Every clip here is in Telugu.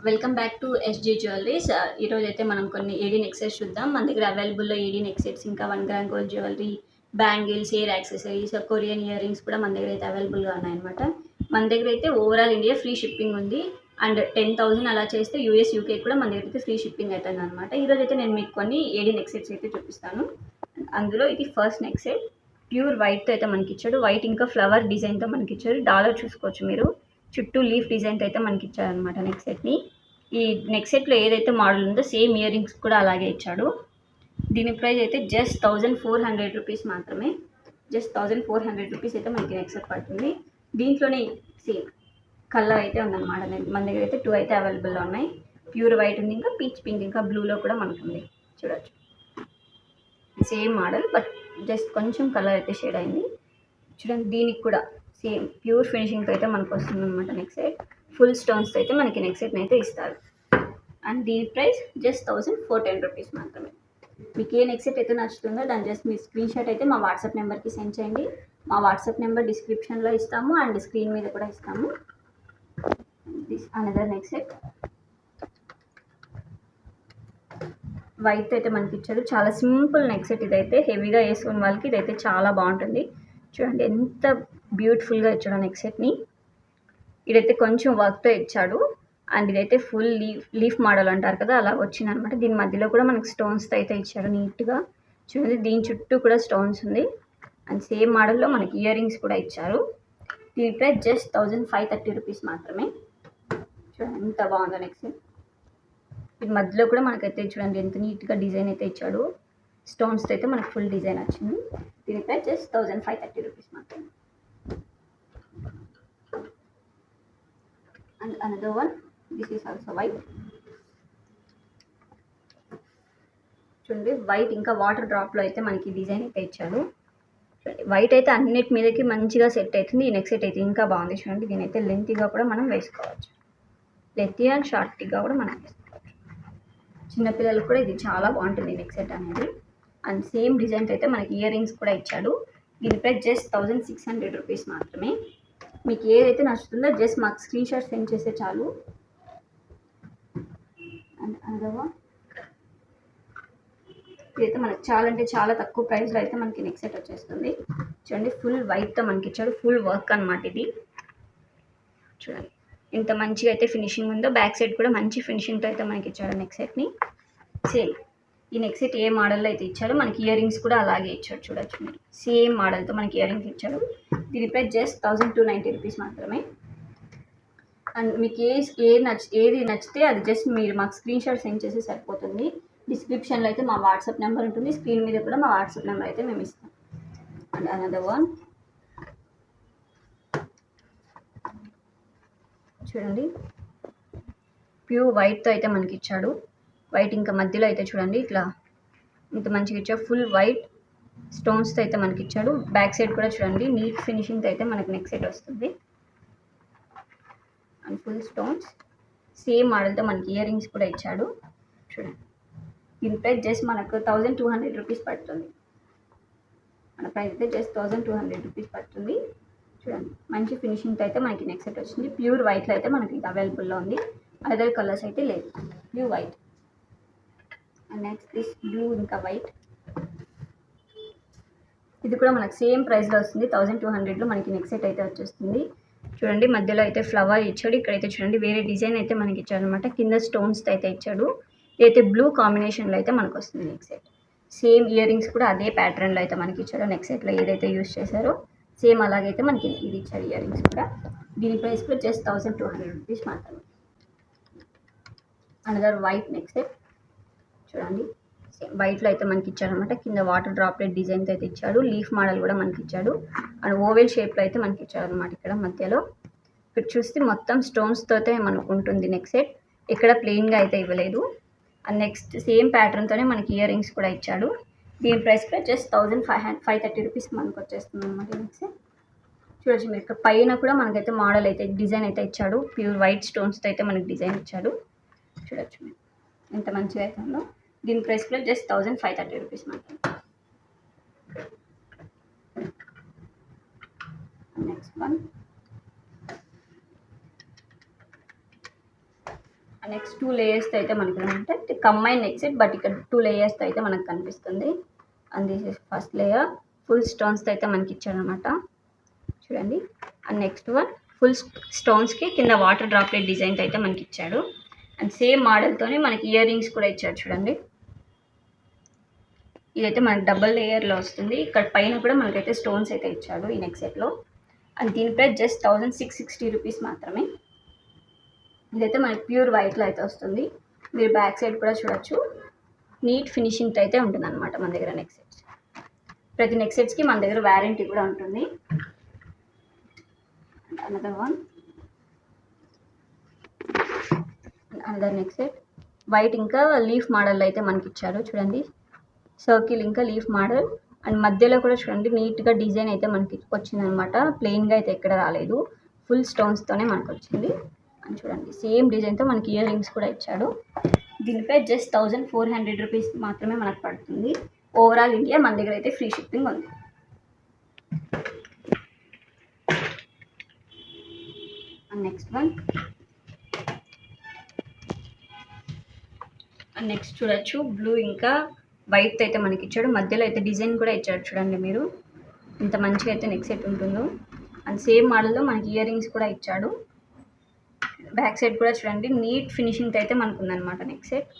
Welcome back to SJ jewelleries. ఈరోజు అయితే మనం కొన్ని ఏడీ నెక్ సెట్స్ చూద్దాం. మన దగ్గర అవైలబుల్లో ఏడీ నెక్ సెట్స్, ఇంకా 1 gram gold jewellery, bangles, hair accessories, Korean ear rings కూడా మన దగ్గర అయితే అవైలబుల్గా ఉన్నాయన్నమాట. మన దగ్గర అయితే ఓవరాల్ ఇండియా ఫ్రీ షిప్పింగ్ ఉంది. అండ్ 10,000 అలా చేస్తే యూఎస్ యూకే కూడా మన దగ్గర అయితే ఫ్రీ షిప్పింగ్ అవుతుంది అనమాట. ఈరోజు అయితే నేను మీకు కొన్ని ఏడీ నెక్ సెట్స్ అయితే చూపిస్తాను. అందులో ఇది ఫస్ట్ నెక్ సెట్. ప్యూర్ వైట్తో అయితే మనకి ఇచ్చాడు. వైట్ ఇంకా ఫ్లవర్ డిజైన్తో మనకి ఇచ్చాడు. డాలర్ చూసుకోవచ్చు మీరు. చుట్టూ లీఫ్ డిజైన్తో అయితే మనకి ఇచ్చారనమాట నెక్ సెట్ని. ఈ నెక్ సెట్లో ఏదైతే మోడల్ ఉందో సేమ్ ఇయర్ రింగ్స్ కూడా అలాగే ఇచ్చాడు. దీని ప్రైస్ అయితే జస్ట్ 1400 రూపీస్ మాత్రమే. జస్ట్ 1400 రూపీస్ అయితే మనకి నెక్ సెట్ పడుతుంది. దీంట్లోనే సేమ్ కలర్ అయితే ఉందన్నమాట. మన దగ్గర అయితే 2 అయితే అవైలబుల్లో ఉన్నాయి. ప్యూర్ వైట్ ఉంది, ఇంకా పీచ్ పింక్, ఇంకా బ్లూలో కూడా మనకు ఉంది. చూడొచ్చు సేమ్ మోడల్, బట్ జస్ట్ కొంచెం కలర్ అయితే షేడ్ అయింది. చూడండి, దీనికి కూడా సేమ్ ప్యూర్ ఫినిషింగ్తో అయితే మనకు వస్తుంది అనమాట. నెక్ సెట్ ఫుల్ స్టోన్స్తో అయితే మనకి నెక్ సెట్ని అయితే ఇస్తారు. అండ్ దీని ప్రైస్ జస్ట్ 1410 రూపీస్ మాత్రమే. మీకు ఏ నెక్ సెట్ అయితే నచ్చుతుందో దాన్ని జస్ట్ మీ స్క్రీన్ షాట్ అయితే మా వాట్సాప్ నెంబర్కి సెండ్ చేయండి. మా వాట్సాప్ నెంబర్ డిస్క్రిప్షన్లో ఇస్తాము అండ్ స్క్రీన్ మీద కూడా ఇస్తాము. This another neck set white అయితే మనకి ఇచ్చాడు. చాలా సింపుల్ నెక్ సెట్ ఇదైతే. హెవీగా వేసుకున్న వాళ్ళకి ఇదైతే చాలా బాగుంటుంది. చూడండి ఎంత బ్యూటిఫుల్గా ఇచ్చాడు నెక్ సెట్ని. ఇదైతే కొంచెం వర్క్తో ఇచ్చాడు. అండ్ ఇదైతే ఫుల్ లీఫ్ మోడల్ అంటారు కదా, అలా వచ్చిందనమాట. దీని మధ్యలో కూడా మనకి స్టోన్స్తో అయితే ఇచ్చాడు నీట్గా. చూడండి, దీని చుట్టూ కూడా స్టోన్స్ ఉంది. అండ్ సేమ్ మోడల్లో మనకి ఇయర్ రింగ్స్ కూడా ఇచ్చారు. దీని ప్రైస్ జస్ట్ 1530 రూపీస్ మాత్రమే. చూడండి ఎంత బాగుందో నెక్ సెట్. దీని మధ్యలో కూడా మనకైతే చూడండి ఎంత నీట్గా డిజైన్ అయితే ఇచ్చాడు. స్టోన్స్తో అయితే మనకు ఫుల్ డిజైన్ వచ్చింది. దీని ప్రైస్ జస్ట్ 1530 రూపీస్ మాత్రమే. And another one, this is also white. చూడండి, వైట్ ఇంకా వాటర్ డ్రాప్లో అయితే మనకి డిజైన్ అయితే ఇచ్చాడు. చూడండి, వైట్ అయితే అన్నిటి మీదకి మంచిగా సెట్ అవుతుంది. ఈ నెక్ సెట్ అయితే ఇంకా బాగుంది. చూడండి, దీని అయితే లెంతీగా కూడా మనం వేసుకోవచ్చు. లెంతీ అండ్ షార్ట్గా కూడా మనం వేసుకోవచ్చు. చిన్నపిల్లలకు కూడా ఇది చాలా బాగుంటుంది నెక్ సెట్ అనేది. అండ్ సేమ్ డిజైన్స్ అయితే మనకి ఇయర్ రింగ్స్ కూడా ఇచ్చాడు. దీని ప్రైస్ జస్ట్ 1600 రూపీస్ మాత్రమే. మీకు ఏదైతే నచ్చుతుందో జస్ట్ మాకు స్క్రీన్ షాట్ సెండ్ చేస్తే చాలు. అండ్ అదవా ఇదైతే మనకి చాలా అంటే చాలా తక్కువ ప్రైస్లో అయితే మనకి నెక్ సెట్ వచ్చేస్తుంది. చూడండి, ఫుల్ వైట్తో మనకి ఇచ్చాడు. ఫుల్ వర్క్ అనమాట ఇది. చూడండి ఇంత మంచిగా అయితే ఫినిషింగ్ ఉందో. బ్యాక్ సైడ్ కూడా మంచి ఫినిషింగ్తో అయితే మనకి ఇచ్చాడు నెక్ సెట్ని. సేమ్ ఈ నెక్ సెట్ ఏ మోడల్లో అయితే ఇచ్చాడో మనకి ఇయర్ రింగ్స్ కూడా అలాగే ఇచ్చాడు. చూడొచ్చు మీరు, సేమ్ మోడల్తో మనకి ఇయర్ రింగ్స్ ఇచ్చాడు. దీని ప్రైస్ జస్ట్ 1290 రూపీస్ మాత్రమే. అండ్ మీకు ఏది నచ్చితే అది జస్ట్ మీరు మాకు స్క్రీన్ షాట్ సెండ్ చేసి సరిపోతుంది. డిస్క్రిప్షన్లో అయితే మా వాట్సాప్ నెంబర్ ఉంటుంది. స్క్రీన్ మీద కూడా మా వాట్సాప్ నెంబర్ అయితే మేము ఇస్తాం. అండ్ అనదర్ వన్, చూడండి ప్యూర్ వైట్తో అయితే మనకి ఇచ్చాడు. వైట్ ఇంకా మధ్యలో అయితే చూడండి ఇట్లా ఇంత మంచిగా ఇచ్చాడు. ఫుల్ వైట్ స్టోన్స్తో అయితే మనకి ఇచ్చాడు. బ్యాక్ సైడ్ కూడా చూడండి నీట్ ఫినిషింగ్తో అయితే మనకి నెక్ సెట్ వస్తుంది. అండ్ ఫుల్ స్టోన్స్ సేమ్ మోడల్తో మనకి ఇయర్ రింగ్స్ కూడా ఇచ్చాడు. చూడండి, దీని ప్రైస్ జస్ట్ మనకు 1200 రూపీస్ పడుతుంది. మన ప్రైస్ అయితే జస్ట్ 1200 రూపీస్ పడుతుంది. చూడండి, మంచి ఫినిషింగ్తో అయితే మనకి నెక్ సెట్ వచ్చింది. ప్యూర్ వైట్లో అయితే మనకి ఇది అవైలబుల్లో ఉంది. అదర్ కలర్స్ అయితే లేదు, pure white. And next this blue ఇంకా వైట్. ఇది కూడా మనకు సేమ్ ప్రైస్లో వస్తుంది. 1200లో మనకి నెక్ సెట్ అయితే వచ్చేస్తుంది. చూడండి, మధ్యలో అయితే ఫ్లవర్ ఇచ్చాడు. ఇక్కడైతే చూడండి వేరే డిజైన్ అయితే మనకి ఇచ్చాడు అనమాట. కింద స్టోన్స్తో అయితే ఇచ్చాడు. ఇదైతే బ్లూ కాంబినేషన్లో అయితే మనకు వస్తుంది neck set. Same ear rings కూడా అదే ప్యాటర్న్లో అయితే మనకి ఇచ్చాడు. నెక్ సెట్లో ఏదైతే యూస్ చేశారో సేమ్ అలాగైతే మనకి ఇది ఇచ్చాడు ఇయర్ రింగ్స్ కూడా. దీని ప్రైస్ కూడా జస్ట్ 1200 రూపీస్ మాత్రమే. Another white neck set. చూడండి, వైట్లో అయితే మనకి ఇచ్చాడు అనమాట. కింద వాటర్ డ్రాప్లెట్ డిజైన్తో అయితే ఇచ్చాడు. లీఫ్ మోడల్ కూడా మనకి ఇచ్చాడు. అండ్ ఓవెల్ షేప్లో అయితే మనకి ఇచ్చాడు అనమాట. ఇక్కడ మధ్యలో ఇక్కడ చూస్తే మొత్తం స్టోన్స్తో అయితే మనకు ఉంటుంది నెక్ సెట్. ఇక్కడ ప్లెయిన్గా అయితే ఇవ్వలేదు. అండ్ నెక్స్ట్ సేమ్ ప్యాటర్న్తోనే మనకి ఇయర్ రింగ్స్ కూడా ఇచ్చాడు. దీని ప్రైస్ కూడా జస్ట్ 1530 రూపీస్ మనకు వచ్చేస్తుంది అనమాట నెక్ సెట్. చూడొచ్చు మీరు, ఇక్కడ పైన కూడా మనకైతే మోడల్ అయితే డిజైన్ అయితే ఇచ్చాడు. ప్యూర్ వైట్ స్టోన్స్తో అయితే మనకి డిజైన్ ఇచ్చాడు. చూడొచ్చు మీరు ఎంత మంచిగా అయితే ఉందో. దీని ప్రైస్ కూడా జస్ట్ 1530 రూపీస్ మాత్రం. నెక్స్ట్ వన్, నెక్స్ట్ 2 లేయర్స్తో అయితే మనకి అంటే కంబైన్ నెక్ సెట్, బట్ ఇక్కడ 2 లేయర్స్తో అయితే మనకు కనిపిస్తుంది. And this is first layer. Full స్టోన్స్తో అయితే మనకి ఇచ్చాడనమాట చూడండి. అండ్ నెక్స్ట్ వన్ ఫుల్ స్టోన్స్కి కింద వాటర్ డ్రాప్లెట్ డిజైన్తో అయితే మనకి ఇచ్చాడు. అండ్ సేమ్ మోడల్తోనే మనకి ఇయర్ రింగ్స్ కూడా ఇచ్చాడు చూడండి. ఇదైతే మనకి డబుల్ లేయర్లో వస్తుంది. ఇక్కడ పైన కూడా మనకైతే స్టోన్స్ అయితే ఇచ్చాడు ఈ నెక్ సెట్లో. అండ్ దీని ప్రైస్ జస్ట్ 1660 రూపీస్ మాత్రమే. ఇదైతే మనకి ప్యూర్ వైట్లో అయితే వస్తుంది. మీరు బ్యాక్ సైడ్ కూడా చూడొచ్చు. నీట్ ఫినిషింగ్తో అయితే ఉంటుంది అనమాట మన దగ్గర నెక్ సెట్స్. ప్రతి నెక్ సెట్స్కి మన దగ్గర వారంటీ కూడా ఉంటుంది. Another one, another neck set white ఇంకా లీఫ్ మోడల్లో అయితే మనకి ఇచ్చారు చూడండి. సర్కిల్ ఇంకా లీఫ్ మోడల్. అండ్ మధ్యలో కూడా చూడండి నీట్గా డిజైన్ అయితే మనకి వచ్చిందనమాట. ప్లెయిన్గా అయితే ఎక్కడ రాలేదు, ఫుల్ స్టోన్స్తోనే మనకు వచ్చింది. అని చూడండి సేమ్ డిజైన్తో మనకి ఇయర్ రింగ్స్ కూడా ఇచ్చాడు. దీనిపై జస్ట్ 1400 రూపీస్ మాత్రమే మనకు పడుతుంది. ఓవరాల్ ఇండియా మన దగ్గర అయితే ఫ్రీ షిప్పింగ్ ఉంది. నెక్స్ట్ వన్, నెక్స్ట్ చూడొచ్చు బ్లూ ఇంకా వైట్ అయితే మనకి ఇచ్చాడు. మధ్యలో అయితే డిజైన్ కూడా ఇచ్చాడు చూడండి మీరు, ఇంత మంచిగా అయితే నెక్ సెట్ ఉంటుందో. అండ్ సేమ్ మోడల్లో మనకి ఇయర్ రింగ్స్ కూడా ఇచ్చాడు. బ్యాక్ సైడ్ కూడా చూడండి నీట్ ఫినిషింగ్తో అయితే మనకు ఉందన్నమాట నెక్ సెట్.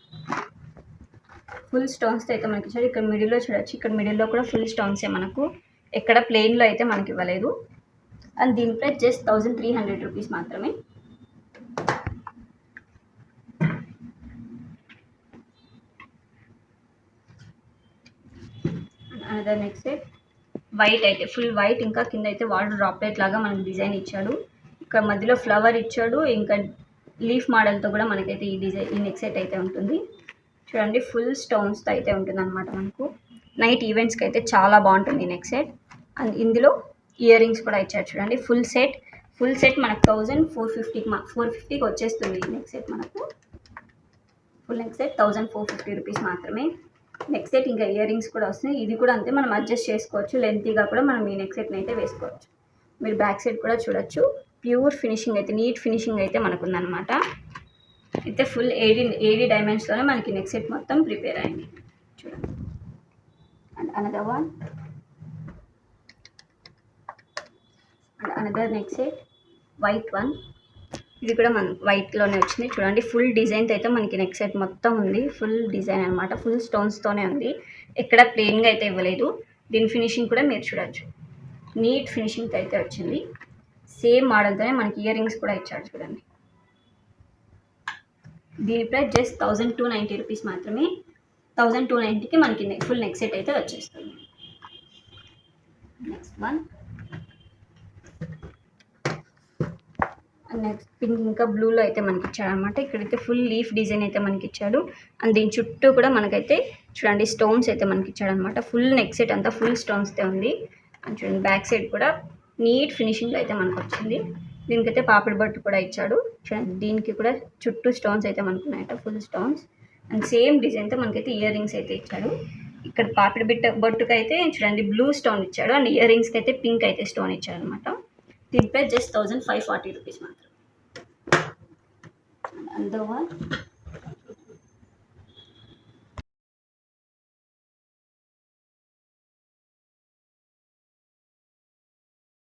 ఫుల్ స్టోన్స్తో అయితే మనకి ఇచ్చాడు. ఇక్కడ మిడిల్లో చూడొచ్చు, ఇక్కడ మిడిల్లో కూడా ఫుల్ స్టోన్సే మనకు, ఎక్కడ ప్లెయిన్లో అయితే మనకి ఇవ్వలేదు. అండ్ దీని ప్రైస్ జస్ట్ 1300 రూపీస్ మాత్రమే. అనదర్ నెక్ సెట్ వైట్ అయితే ఫుల్ వైట్, ఇంకా కింద అయితే వాటర్ డ్రాప్లెట్ లాగా మనకి డిజైన్ ఇచ్చాడు. ఇక్కడ మధ్యలో ఫ్లవర్ ఇచ్చాడు, ఇంకా లీఫ్ మోడల్తో కూడా మనకైతే ఈ నెక్ సెట్ అయితే ఉంటుంది చూడండి. ఫుల్ స్టోన్స్తో అయితే ఉంటుంది అనమాట మనకు. నైట్ ఈవెంట్స్కి అయితే చాలా బాగుంటుంది నెక్ సెట్. అండ్ ఇందులో ఇయర్ రింగ్స్ కూడా ఇచ్చాడు చూడండి. ఫుల్ సెట్ మనకు 450కి వచ్చేస్తుంది ఈ నెక్ సెట్ మనకు. ఫుల్ నెక్ సెట్ 1450 రూపీస్ మాత్రమే. నెక్ సెట్ ఇంకా ఇయర్ రింగ్స్ కూడా వస్తున్నాయి. ఇది కూడా అంతే, మనం అడ్జస్ట్ చేసుకోవచ్చు. లెంతీగా కూడా మనం ఈ నెక్ సెట్ని అయితే వేసుకోవచ్చు. మీరు బ్యాక్ సైడ్ కూడా చూడొచ్చు. ప్యూర్ ఫినిషింగ్ అయితే, నీట్ ఫినిషింగ్ అయితే మనకు ఉందన్నమాట. అయితే ఫుల్ 80 డైమండ్స్లోనే మనకి నెక్ సెట్ మొత్తం ప్రిపేర్ అయింది చూడండి. And another one, and another neck set white one. ఇది కూడా మన వైట్లోనే వచ్చింది చూడండి. ఫుల్ డిజైన్తో అయితే మనకి నెక్ సెట్ మొత్తం ఉంది. ఫుల్ డిజైన్ అనమాట, ఫుల్ స్టోన్స్తోనే ఉంది, ఎక్కడ ప్లెయిన్గా అయితే ఇవ్వలేదు. దీని ఫినిషింగ్ కూడా మీరు చూడొచ్చు, నీట్ ఫినిషింగ్తో అయితే వచ్చింది. సేమ్ మోడల్తోనే మనకి ఇయర్ రింగ్స్ కూడా ఇచ్చాడు చూడండి. దీని ప్రైస్ జస్ట్ 1290 రూపీస్ మాత్రమే. 1290కి మనకి ఫుల్ నెక్ సెట్ అయితే వచ్చేస్తుంది. నెక్స్ట్ వన్, నెక్స్ట్ పింక్ ఇంకా బ్లూలో అయితే మనకి ఇచ్చాడు అనమాట. ఇక్కడైతే ఫుల్ లీఫ్ డిజైన్ అయితే మనకి ఇచ్చాడు. అండ్ దీని చుట్టూ కూడా మనకైతే చూడండి స్టోన్స్ అయితే మనకి ఇచ్చాడు అనమాట. ఫుల్ నెక్ సెట్ అంతా ఫుల్ స్టోన్స్తో ఉంది. అండ్ చూడండి బ్యాక్ సైడ్ కూడా నీట్ ఫినిషింగ్లో అయితే మనకు వచ్చింది. దీనికైతే పాపిడి బొట్టు కూడా ఇచ్చాడు చూడండి. దీనికి కూడా చుట్టూ స్టోన్స్ అయితే మనకు ఉన్నాయట, ఫుల్ స్టోన్స్. అండ్ సేమ్ డిజైన్తో మనకైతే ఇయర్ రింగ్స్ అయితే ఇచ్చాడు. ఇక్కడ పాపిడి బొట్టుకు అయితే చూడండి బ్లూ స్టోన్ ఇచ్చాడు. అండ్ ఇయర్ రింగ్స్కి అయితే పింక్ అయితే స్టోన్ ఇచ్చాడు అనమాట. దీని ప్రైస్ జస్ట్ 1540 రూపీస్ మాత్రం. అందర్ వన్,